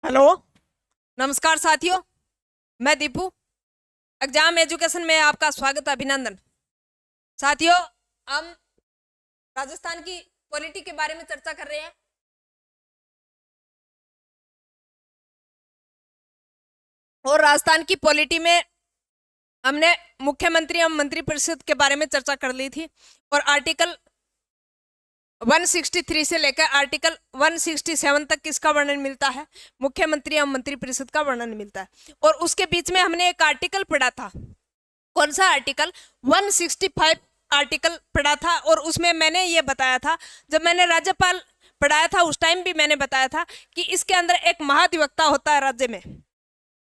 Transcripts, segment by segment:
Hello. नमस्कार साथियों, मैं दीपू। एग्जाम एजुकेशन में आपका स्वागत, अभिनंदन। साथियों, हम राजस्थान की पॉलिटी के बारे में चर्चा कर रहे हैं। और राजस्थान की पॉलिटी में हमने मुख्यमंत्री एवं मंत्रिपरिषद के बारे में चर्चा कर ली थी। और आर्टिकल 163 से लेकर आर्टिकल 167 तक किसका वर्णन मिलता है? मुख्यमंत्री एवं मंत्रिपरिषद का वर्णन मिलता है। और उसके बीच में हमने एक आर्टिकल पढ़ा था। कौन सा आर्टिकल? 165 आर्टिकल पढ़ा था। और उसमें मैंने ये बताया था, जब मैंने राज्यपाल पढ़ाया था उस टाइम भी मैंने बताया था कि इसके अंदर एक महाधिवक्ता होता है राज्य में।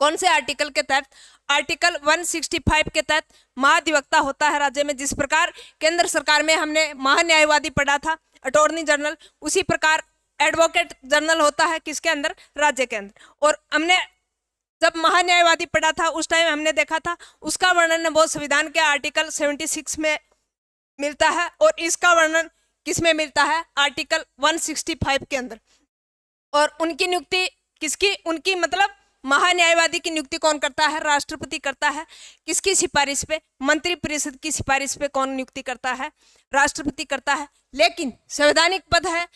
कौन से आर्टिकल के तहत? आर्टिकल 165 के तहत महाधिवक्ता होता है राज्य में। जिस प्रकार केंद्र सरकार में हमने महान्यायवादी पढ़ा था, अटॉर्नी जनरल, उसी प्रकार एडवोकेट जनरल होता है किसके अंदर? राज्य के अंदर। और हमने जब महान्यायवादी पढ़ा था उस टाइम हमने देखा था उसका वर्णन वो संविधान के आर्टिकल 76 में मिलता है। और इसका वर्णन किस में मिलता है? आर्टिकल 165 के अंदर। और उनकी नियुक्ति किसकी? उनकी मतलब महान्यायवादी की नियुक्ति कौन करता है? राष्ट्रपति करता है। किसकी सिफारिश पे? मंत्रिपरिषद की सिफारिश पे कौन नियुक्ति करता है? राष्ट्रपति करता है। लेकिन संवैधानिक पद है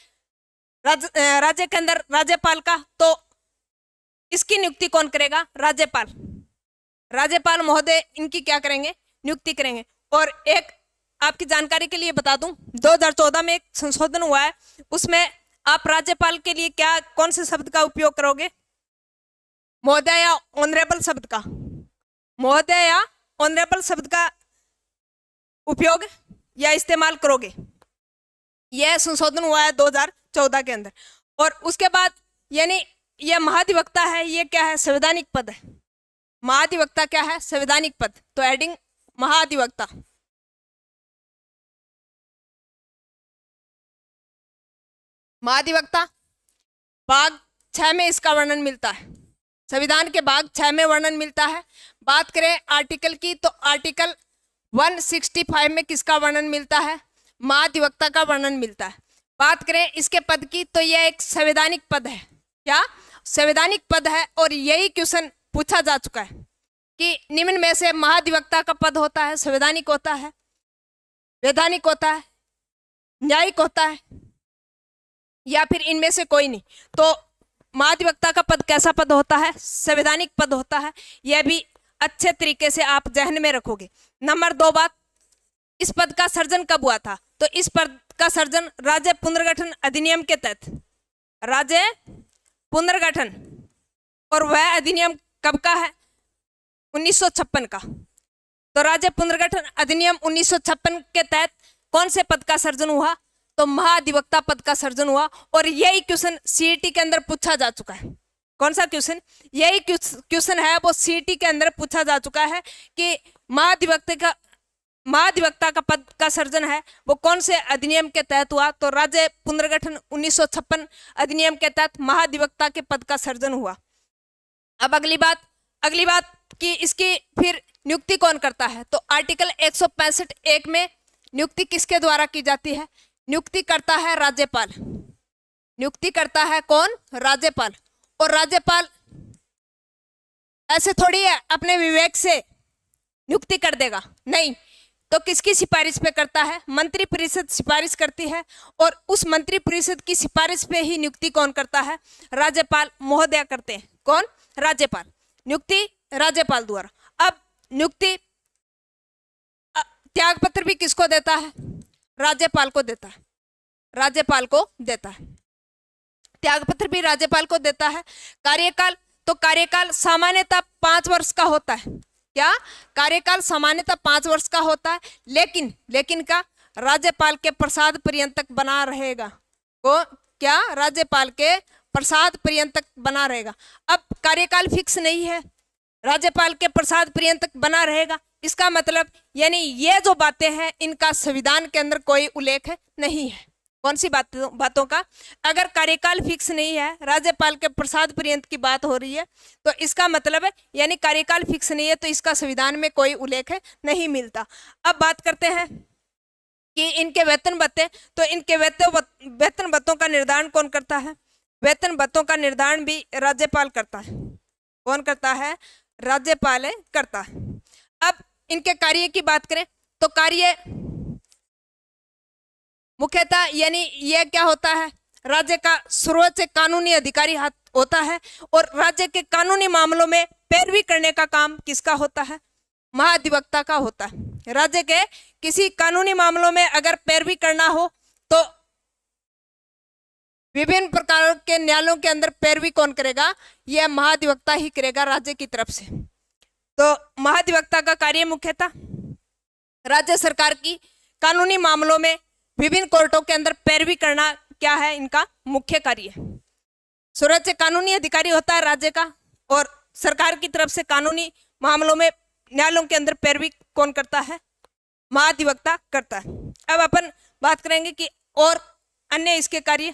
राज्य के अंदर राज्यपाल का, तो इसकी नियुक्ति कौन करेगा? राज्यपाल। राज्यपाल महोदय इनकी क्या करेंगे? नियुक्ति करेंगे। और एक आपकी जानकारी के लिए बता दूं, 2014 में एक संशोधन हुआ है, उसमें आप राज्यपाल के लिए क्या कौन से शब्द का उपयोग करोगे? महोदय या ऑनरेबल शब्द का? महोदय या ऑनरेबल शब्द का उपयोग या इस्तेमाल करोगे। यह संशोधन हुआ है 2014 के अंदर। और उसके बाद यानी यह महाधिवक्ता है, ये क्या है? संवैधानिक पद है। महाधिवक्ता क्या है? संवैधानिक पद। तो एडिंग महाधिवक्ता। महाधिवक्ता भाग 6 में इसका वर्णन मिलता है। संविधान के भाग 6 में वर्णन मिलता है। बात करें आर्टिकल की, तो आर्टिकल 165 में किसका वर्णन मिलता है? महाधिवक्ता का वर्णन मिलता है। बात करें इसके पद की, तो यह एक संवैधानिक पद है। क्या? संवैधानिक पद है। और यही क्वेश्चन पूछा जा चुका है कि निम्न में से महाधिवक्ता का पद होता है संवैधानिक होता है, वैधानिक होता है, न्यायिक होता है, या फिर इनमें से कोई नहीं। तो महाधिवक्ता का पद कैसा पद होता है? संवैधानिक पद होता है। यह भी अच्छे तरीके से आप जहन में रखोगे। नंबर 2 बात, इस पद का सर्जन कब हुआ था? तो इस पद का सर्जन राज्य पुनर्गठन अधिनियम के तहत, राज्य पुनर्गठन, और वह अधिनियम कब का है? 1956 का। तो राज्य पुनर्गठन अधिनियम 1956 के तहत कौन से पद का सर्जन हुआ? तो महाधिवक्ता पद का सर्जन हुआ। और यही क्वेश्चन सीईटी के अंदर पूछा जा चुका है। कौन सा क्वेश्चन? यही क्वेश्चन है वो सीईटी के अंदर पूछा जा चुका है कि महाधिवक्ता का पद का सर्जन है वो कौन से अधिनियम के तहत हुआ? तो राज्य पुनर्गठन 1956 अधिनियम के तहत महाधिवक्ता के पद का सर्जन हुआ। अब अगली बात कि इसकी फिर नियुक्ति कौन करता है? तो आर्टिकल 165(1) में नियुक्ति किसके द्वारा की जाती है? नियुक्ति करता है राज्यपाल। नियुक्ति करता है कौन? राज्यपाल। और राज्यपाल ऐसे थोड़ी है अपने विवेक से नियुक्ति कर देगा, नहीं। तो किसकी सिफारिश पे करता है? मंत्रिपरिषद सिफारिश करती है। और उस मंत्रिपरिषद की सिफारिश पे ही नियुक्ति कौन करता है? राज्यपाल महोदय करते हैं। कौन? राज्यपाल। नियुक्ति राज्यपाल द्वारा। अब नियुक्ति त्याग पत्र भी किसको देता है? राज्यपाल को देता है। राज्यपाल को देता है त्याग पत्र भी राज्यपाल को देता है। कार्यकाल, तो कार्यकाल सामान्यतः 5 वर्ष का होता है। क्या? कार्यकाल सामान्यतः 5 वर्ष का होता है। लेकिन का राज्यपाल के प्रसाद पर्यंत तक बना रहेगा। को क्या? राज्यपाल के प्रसाद पर्यंत तक बना रहेगा। अब कार्यकाल फिक्स नहीं है, राज्यपाल के प्रसाद पर्यंत तक बना रहेगा। इसका मतलब यानी ये जो बातें हैं इनका संविधान के अंदर कोई उल्लेख नहीं है। कौन सी बातों का? अगर कार्यकाल फिक्स नहीं है, राज्यपाल के प्रसाद पर्यंत की बात हो रही है, तो इसका मतलब है यानी कार्यकाल फिक्स नहीं है, तो इसका संविधान में कोई उल्लेख नहीं मिलता। अब बात करते हैं कि इनके वेतन भत्ते, तो इनके वेतन भत्तों का निर्धारण कौन करता है? वेतन भत्तों का निर्धारण भी राज्यपाल करता है। कौन करता है? राज्यपाल करता है। अब इनके कार्य की बात करें तो कार्य मुख्यतः यानी यह क्या होता है, राज्य का सर्वोच्च कानूनी अधिकारी होता है और राज्य के कानूनी मामलों में पैरवी करने का काम किसका होता है? महाधिवक्ता का होता है। राज्य के किसी कानूनी मामलों में अगर पैरवी करना हो तो विभिन्न प्रकार के न्यायालयों के अंदर पैरवी कौन करेगा? यह महाधिवक्ता ही करेगा राज्य की तरफ से। तो महाधिवक्ता का कार्य मुख्यतः राज्य सरकार की कानूनी मामलों में विभिन्न कोर्टों के अंदर पैरवी करना क्या है? इनका मुख्य कार्य है। सर्वोच्च कानूनी अधिकारी होता है राज्य का और सरकार की तरफ से कानूनी मामलों में न्यायालयों के अंदर पैरवी कौन करता है? महाधिवक्ता करता है। अब अपन बात करेंगे कि और अन्य इसके कार्य।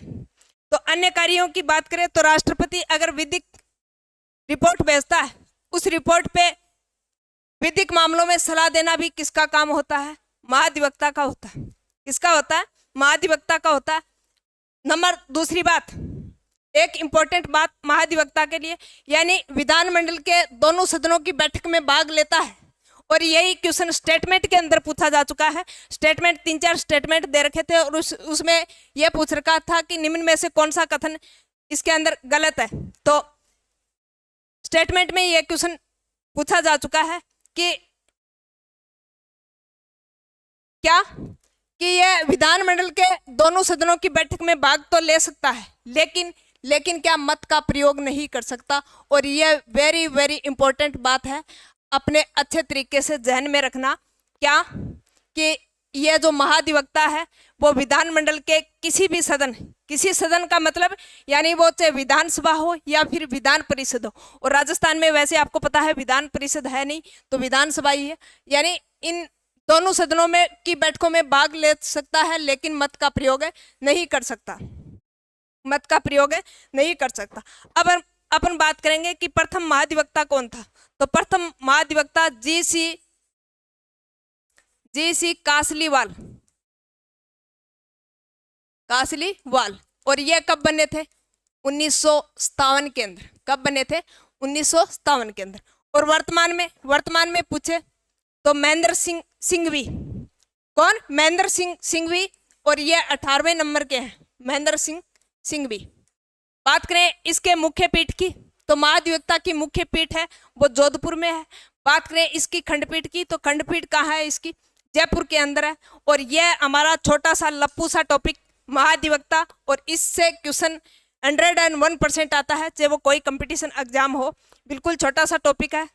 तो अन्य कार्यों की बात करें तो राष्ट्रपति अगर विधिक रिपोर्ट भेजता है, उस रिपोर्ट पे विधिक मामलों में सलाह देना भी किसका काम होता है? महाधिवक्ता का होता है। किसका होता है? महाधिवक्ता का होता है। नंबर दूसरी बात, एक इंपॉर्टेंट बात महाधिवक्ता के लिए, यानी विधानमंडल के दोनों सदनों की बैठक में भाग लेता है और यही क्वेश्चन स्टेटमेंट के अंदर पूछा जा चुका है। स्टेटमेंट 3-4 स्टेटमेंट दे रखे थे और उसमें यह पूछ रखा था कि निम्न में से कौन सा कथन इसके अंदर गलत है। तो स्टेटमेंट में यह क्वेश्चन पूछा जा चुका है कि क्या कि यह विधानमंडल के दोनों सदनों की बैठक में भाग तो ले सकता है लेकिन क्या मत का प्रयोग नहीं कर सकता। और यह वेरी वेरी इंपॉर्टेंट बात है, अपने अच्छे तरीके से ध्यान में रखना। क्या कि यह जो महाधिवक्ता है वो विधानमंडल के किसी सदन का मतलब यानी वो चाहे विधानसभा हो या फिर विधान परिषद हो, और राजस्थान में वैसे आपको पता है विधान परिषद है नहीं तो विधानसभा ही है, यानी इन दोनों सदनों में की बैठकों में भाग ले सकता है लेकिन मत का प्रयोग नहीं कर सकता। मत का प्रयोग नहीं कर सकता। अब अपन बात करेंगे कि प्रथम महाधिवक्ता कौन था। तो प्रथम महाधिवक्ता जी.सी. कासलीवाल। और ये कब बने थे? 1957 के अंदर। कब बने थे? 1957 के अंदर। और वर्तमान में पूछे तो महेंद्र सिंह सिंघवी। कौन? महेंद्र सिंह सिंघवी। और ये 18वें नंबर के हैं, महेंद्र सिंह सिंघवी। बात करें इसके मुख्य पीठ की तो महाधिवक्ता की मुख्य पीठ है वो जोधपुर में है। बात करें इसकी खंडपीठ की तो खंडपीठ कहाँ है इसकी? जयपुर के अंदर है। और यह हमारा छोटा सा लप्पू सा टॉपिक महाधिवक्ता, और इससे क्वेश्चन 101% आता है चाहे वो कोई कंपटीशन एग्जाम हो। बिल्कुल छोटा सा टॉपिक है।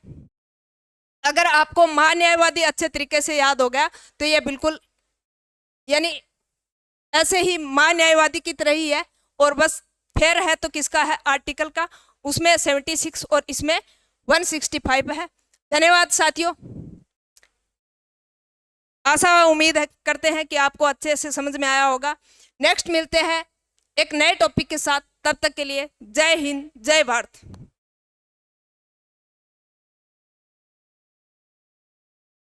अगर आपको महान्यायवादी अच्छे तरीके से याद हो गया तो ये बिल्कुल यानी ऐसे ही महान्यायवादी की तरह ही है। और बस फेर है तो किसका है? आर्टिकल का। उसमें 76 और इसमें 165 है। धन्यवाद साथियों। आशा उम्मीद करते हैं कि आपको अच्छे से समझ में आया होगा। नेक्स्ट मिलते हैं एक नए टॉपिक के साथ। तब तक के लिए जय हिंद, जय भारत।